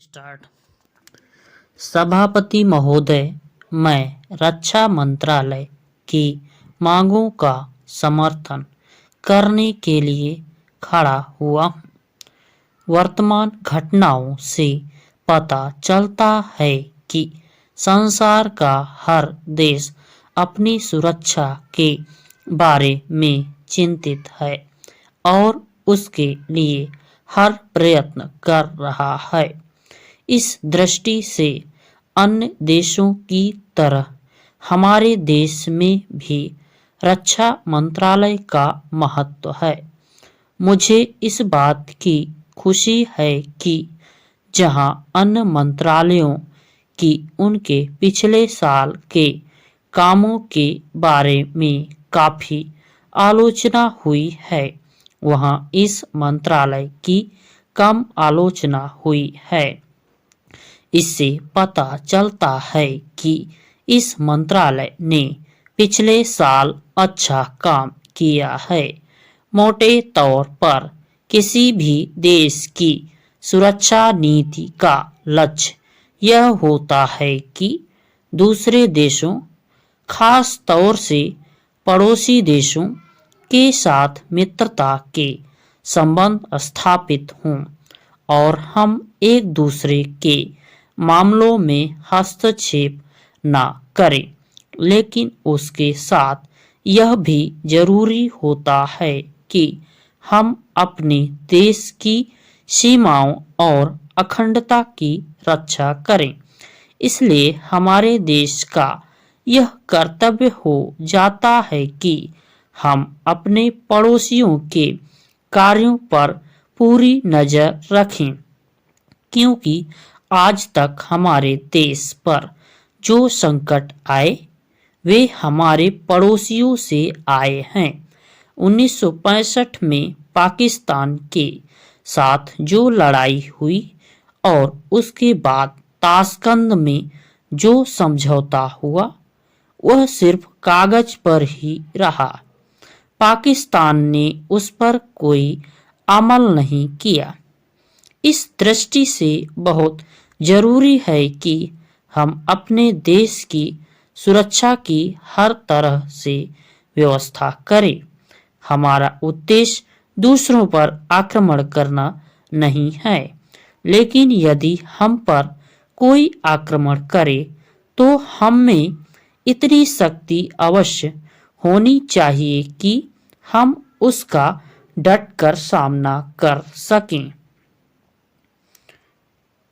Start. सभापति महोदय, मैं रक्षा मंत्रालय की मांगों का समर्थन करने के लिए खड़ा हुआ हूँ। वर्तमान घटनाओं से पता चलता है कि संसार का हर देश अपनी सुरक्षा के बारे में चिंतित है और उसके लिए हर प्रयत्न कर रहा है। इस दृष्टि से अन्य देशों की तरह हमारे देश में भी रक्षा मंत्रालय का महत्व है। मुझे इस बात की खुशी है कि जहां अन्य मंत्रालयों की उनके पिछले साल के कामों के बारे में काफी आलोचना हुई है, वहां इस मंत्रालय की कम आलोचना हुई है। इससे पता चलता है कि इस मंत्रालय ने पिछले साल अच्छा काम किया है। मोटे तौर पर किसी भी देश की सुरक्षा नीति का लक्ष्य यह होता है कि दूसरे देशों, खास तौर से पड़ोसी देशों के साथ मित्रता के संबंध स्थापित हों और हम एक दूसरे के मामलों में हस्तक्षेप न करें। लेकिन उसके साथ यह भी जरूरी होता है कि हम अपने देश की सीमाओं और अखंडता की रक्षा करें। इसलिए हमारे देश का यह कर्तव्य हो जाता है कि हम अपने पड़ोसियों के कार्यों पर पूरी नजर रखें, क्योंकि आज तक हमारे देश पर जो संकट आए वे हमारे पड़ोसियों से आए हैं। 1965 में पाकिस्तान के साथ जो लड़ाई हुई और उसके बाद ताशकंद में जो समझौता हुआ, वह सिर्फ कागज पर ही रहा। पाकिस्तान ने उस पर कोई अमल नहीं किया। इस दृष्टि से बहुत जरूरी है कि हम अपने देश की सुरक्षा की हर तरह से व्यवस्था करें। हमारा उद्देश्य दूसरों पर आक्रमण करना नहीं है, लेकिन यदि हम पर कोई आक्रमण करे तो हम में इतनी शक्ति अवश्य होनी चाहिए कि हम उसका डटकर सामना कर सकें।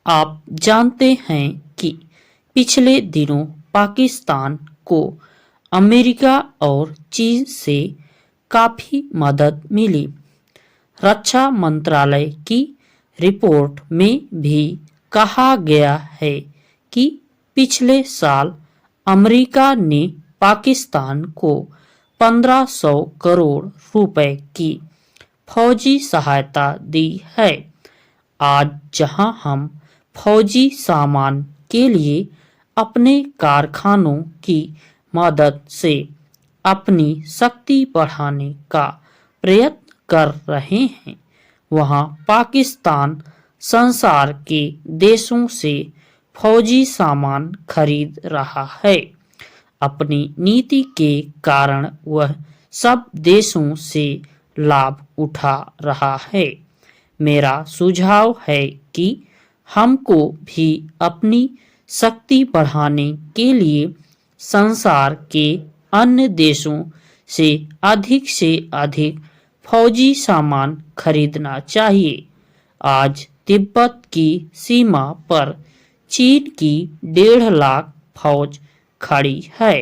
आप जानते हैं कि पिछले दिनों पाकिस्तान को अमेरिका और चीन से काफी मदद मिली। रक्षा मंत्रालय की रिपोर्ट में भी कहा गया है कि पिछले साल अमेरिका ने पाकिस्तान को 1500 करोड़ रुपए की फौजी सहायता दी है। आज जहां हम फौजी सामान के लिए अपने कारखानों की मदद से अपनी शक्ति बढ़ाने का प्रयत्न कर रहे हैं, वहां पाकिस्तान संसार के देशों से फौजी सामान खरीद रहा है। अपनी नीति के कारण वह सब देशों से लाभ उठा रहा है। मेरा सुझाव है कि हमको भी अपनी शक्ति बढ़ाने के लिए संसार के अन्य देशों से अधिक फौजी सामान खरीदना चाहिए। आज तिब्बत की सीमा पर चीन की 1.5 लाख फौज खड़ी है।